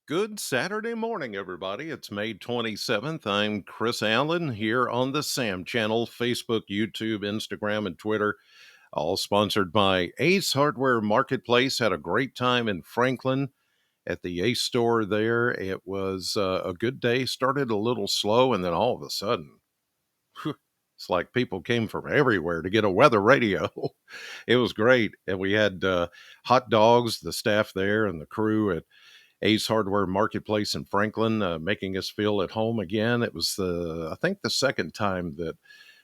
Good Saturday morning, everybody. It's May 27th. I'm Chris Allen here on the SAM channel, Facebook, YouTube, Instagram, and Twitter, all sponsored by Ace Hardware Marketplace. Had a great time in Franklin at the Ace store there. It was a good day. Started a little slow, and then all of a sudden, it's like people came from everywhere to get a weather radio. It was great. And we had hot dogs, the staff there, and the crew at Ace Hardware Marketplace in Franklin, making us feel at home again. It was I think the second time that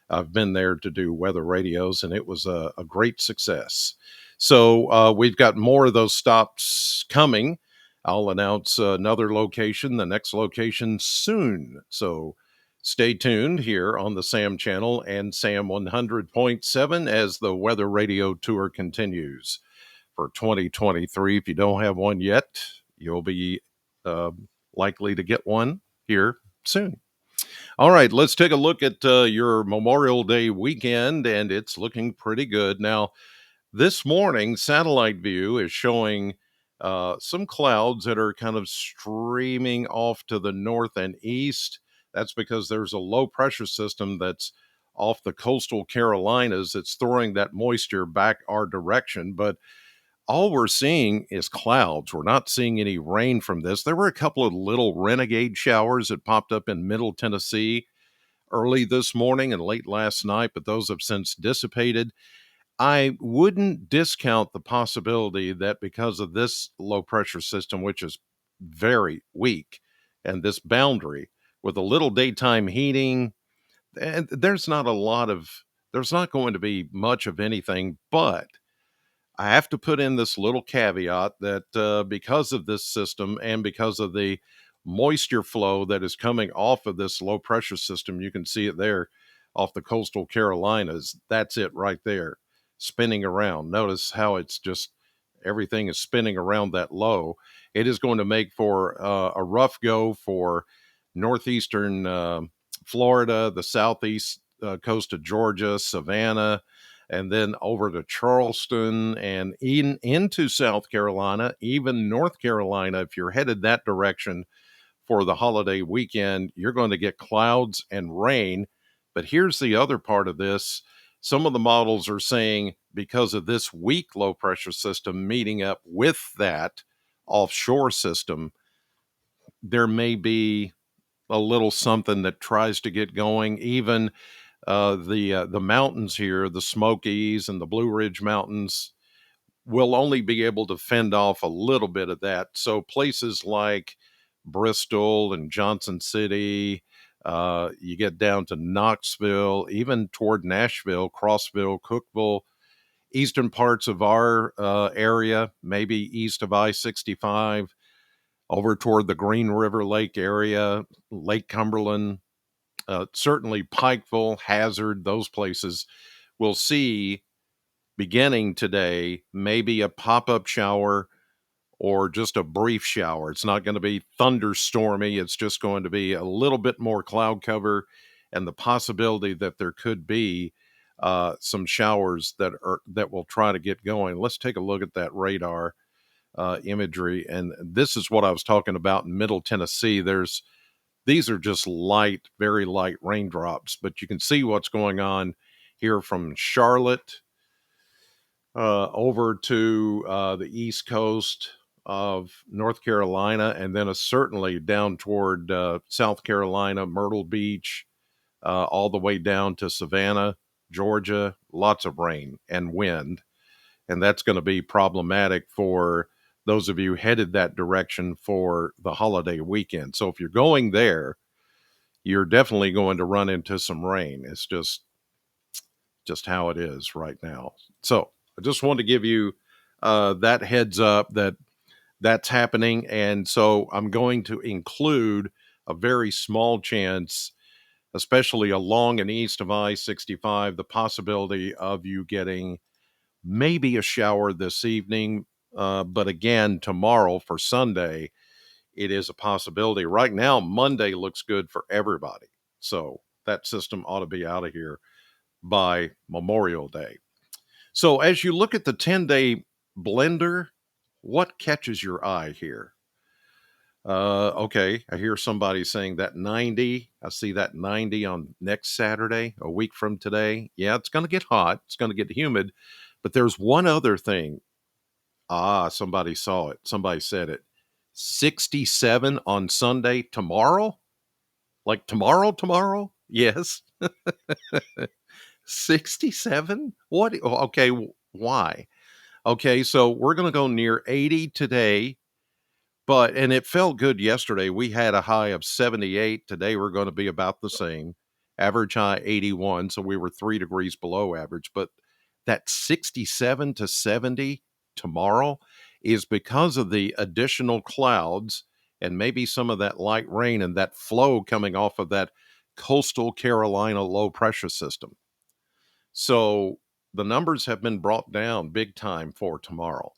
I've been there to do weather radios, and it was a great success. So we've got more of those stops coming. I'll announce another location, the next location soon. So stay tuned here on the SAM channel and SAM 100.7 as the weather radio tour continues for 2023. If you don't have one yet, you'll be uh, likely to get one here soon. All right, let's take a look at your Memorial Day weekend, and it's looking pretty good. Now, this morning, satellite view is showing some clouds that are kind of streaming off to the north and east. That's because there's a low pressure system that's off the coastal Carolinas that's throwing that moisture back our direction. But all we're seeing is clouds. We're not seeing any rain from this. There were a couple of little renegade showers that popped up in middle Tennessee early this morning and late last night, but those have since dissipated. I wouldn't discount the possibility that because of this low pressure system, which is very weak, and this boundary with a little daytime heating, and there's not going to be much of anything, but I have to put in this little caveat that because of this system and because of the moisture flow that is coming off of this low pressure system, you can see it there off the coastal Carolinas. That's it right there, spinning around. Notice how it's just everything is spinning around that low. It is going to make for a rough go for northeastern Florida, the southeast coast of Georgia, Savannah, and then over to Charleston and into South Carolina, even North Carolina. If you're headed that direction for the holiday weekend, you're going to get clouds and rain. But here's the other part of this. Some of the models are saying because of this weak low pressure system meeting up with that offshore system, there may be a little something that tries to get going. Even the mountains here, the Smokies and the Blue Ridge Mountains, will only be able to fend off a little bit of that. So places like Bristol and Johnson City, you get down to Knoxville, even toward Nashville, Crossville, Cookville, eastern parts of our area, maybe east of I-65, over toward the Green River Lake area, Lake Cumberland, certainly Pikeville, Hazard, those places will see beginning today maybe a pop-up shower or just a brief shower. It's not going to be thunderstormy. It's just going to be a little bit more cloud cover and the possibility that there could be some showers that will try to get going. Let's take a look at that radar imagery. And this is what I was talking about in Middle Tennessee. These are just light, very light raindrops, but you can see what's going on here from Charlotte over to the east coast of North Carolina, and then certainly down toward South Carolina, Myrtle Beach, all the way down to Savannah, Georgia. Lots of rain and wind, and that's going to be problematic for those of you headed that direction for the holiday weekend. So if you're going there, you're definitely going to run into some rain. It's just how it is right now. So I just wanted to give you that heads up that that's happening. And so I'm going to include a very small chance, especially along and east of I-65, the possibility of you getting maybe a shower this evening. But again, tomorrow for Sunday, it is a possibility. Right now, Monday looks good for everybody. So that system ought to be out of here by Memorial Day. So as you look at the 10-day blender, what catches your eye here? Okay, I hear somebody saying that 90. I see that 90 on next Saturday, a week from today. Yeah, it's going to get hot. It's going to get humid. But there's one other thing. Somebody saw it. Somebody said it. 67 on Sunday tomorrow? Like tomorrow? Yes. 67? What? Okay, why? Okay, so we're going to go near 80 today. And it felt good yesterday. We had a high of 78. Today we're going to be about the same. Average high 81, so we were 3 degrees below average. But that 67 to 70 tomorrow is because of the additional clouds and maybe some of that light rain and that flow coming off of that coastal Carolina low pressure system. So the numbers have been brought down big time for tomorrow.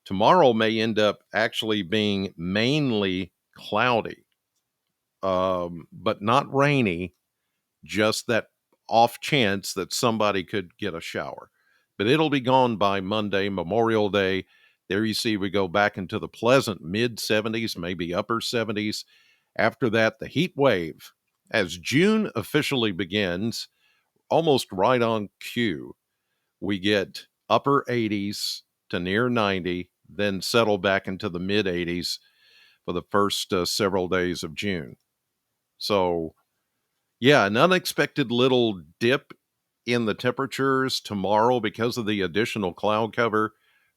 Tomorrow may end up actually being mainly cloudy, but not rainy, just that off chance that somebody could get a shower. But it'll be gone by Monday, Memorial Day. There you see, we go back into the pleasant mid 70s, maybe upper 70s. After that, the heat wave, as June officially begins, almost right on cue, we get upper 80s to near 90, then settle back into the mid 80s for the first several days of June. So, yeah, an unexpected little dip in the temperatures tomorrow because of the additional cloud cover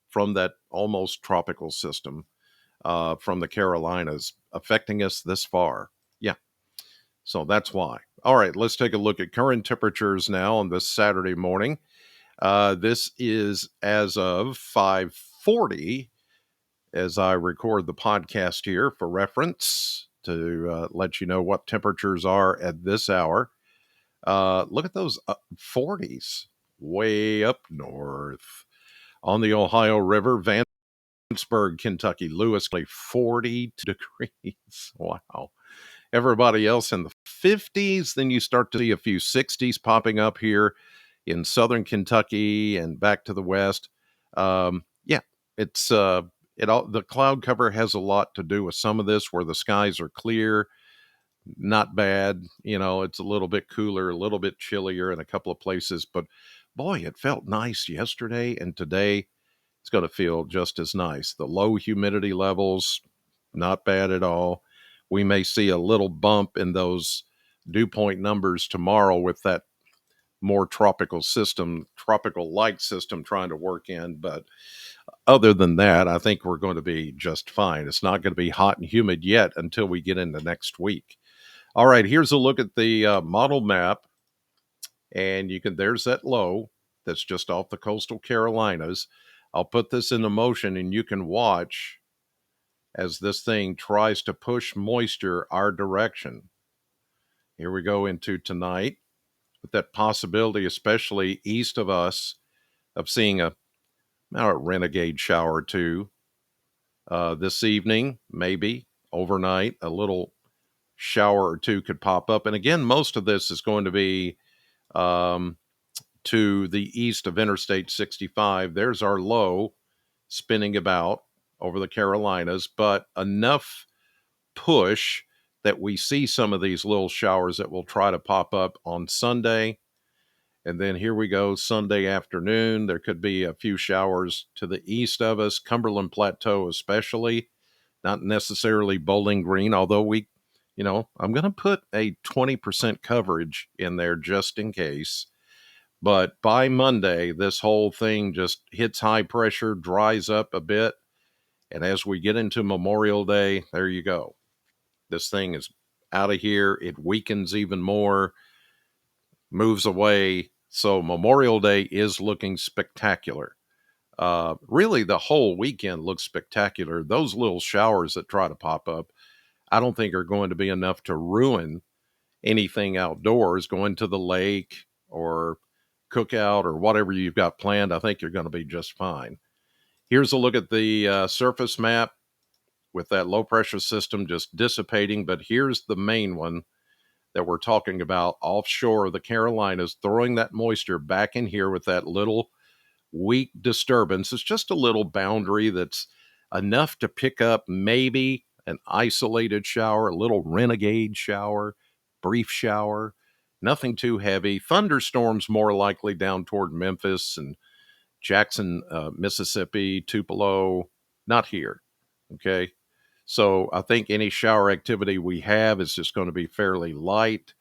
from that almost tropical system from the Carolinas affecting us this far. Yeah, so that's why. All right, let's take a look at current temperatures now on this Saturday morning. This is as of 5:40 as I record the podcast here for reference to let you know what temperatures are at this hour. Look at those 40s way up north on the Ohio River, Vanceburg, Kentucky, Louisville, 42 degrees. Wow. Everybody else in the 50s. Then you start to see a few 60s popping up here in southern Kentucky and back to the west. Yeah, it's it all the cloud cover has a lot to do with some of this where the skies are clear, not bad. You know, it's a little bit cooler, a little bit chillier in a couple of places, but boy, it felt nice yesterday and today it's going to feel just as nice. The low humidity levels, not bad at all. We may see a little bump in those dew point numbers tomorrow with that more tropical system, tropical light system trying to work in. But other than that, I think we're going to be just fine. It's not going to be hot and humid yet until we get into next week. All right, here's a look at the model map. And there's that low that's just off the coastal Carolinas. I'll put this into motion and you can watch as this thing tries to push moisture our direction. Here we go into tonight with that possibility, especially east of us, of seeing a renegade shower or two. This evening, maybe overnight, a little shower or two could pop up. And again, most of this is going to be um, to the east of Interstate 65. There's our low spinning about over the Carolinas, but enough push that we see some of these little showers that will try to pop up on Sunday. And then here we go, Sunday afternoon. There could be a few showers to the east of us, Cumberland Plateau especially, not necessarily Bowling Green, although I'm going to put a 20% coverage in there just in case. But by Monday, this whole thing just hits high pressure, dries up a bit. And as we get into Memorial Day, there you go. This thing is out of here. It weakens even more, moves away. So Memorial Day is looking spectacular. Really, the whole weekend looks spectacular. Those little showers that try to pop up, I don't think are going to be enough to ruin anything outdoors, going to the lake or cookout or whatever you've got planned. I think you're going to be just fine. Here's a look at the surface map with that low pressure system just dissipating. But here's the main one that we're talking about offshore of the Carolinas, throwing that moisture back in here with that little weak disturbance. It's just a little boundary that's enough to pick up maybe an isolated shower, a little renegade shower, brief shower, nothing too heavy. Thunderstorms more likely down toward Memphis and Jackson, Mississippi, Tupelo, not here. Okay. So I think any shower activity we have is just going to be fairly light.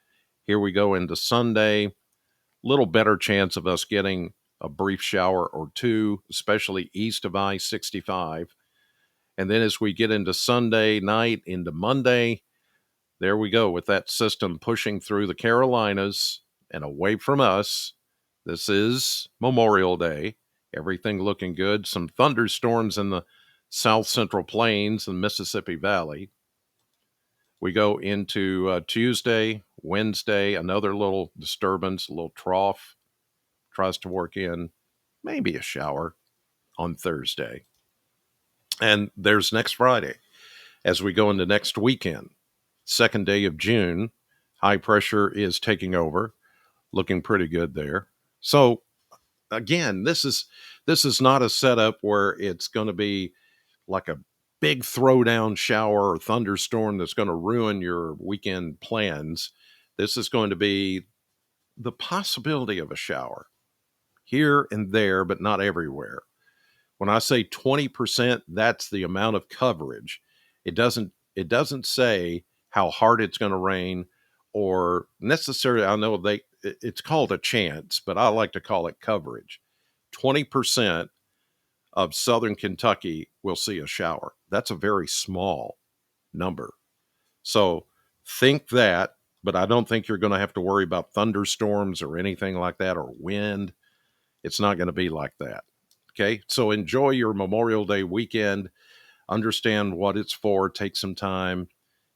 Here we go into Sunday. Little better chance of us getting a brief shower or two, especially east of I-65. And then as we get into Sunday night, into Monday, there we go with that system pushing through the Carolinas and away from us. This is Memorial Day. Everything looking good. Some thunderstorms in the south central plains and Mississippi Valley. We go into Tuesday, Wednesday, another little disturbance, a little trough tries to work in maybe a shower on Thursday. And there's next Friday as we go into next weekend, second day of June. High pressure is taking over, looking pretty good there. So again, this is not a setup where it's going to be like a big throwdown shower or thunderstorm that's going to ruin your weekend plans. This is going to be the possibility of a shower here and there, but not everywhere. When I say 20%, that's the amount of coverage. It doesn't say how hard it's going to rain or necessarily. I know it's called a chance, but I like to call it coverage. 20% of southern Kentucky will see a shower. That's a very small number. So think that, but I don't think you're going to have to worry about thunderstorms or anything like that or wind. It's not going to be like that. Okay. So enjoy your Memorial Day weekend. Understand what it's for. Take some time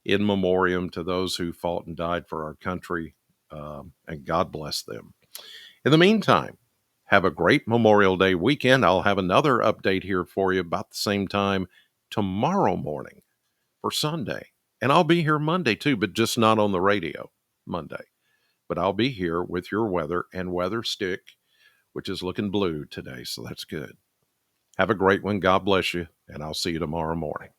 in memoriam to those who fought and died for our country, and God bless them. In the meantime, have a great Memorial Day weekend. I'll have another update here for you about the same time tomorrow morning for Sunday. And I'll be here Monday too, but just not on the radio Monday. But I'll be here with your weather and weather stick, which is looking blue today. So that's good. Have a great one. God bless you. And I'll see you tomorrow morning.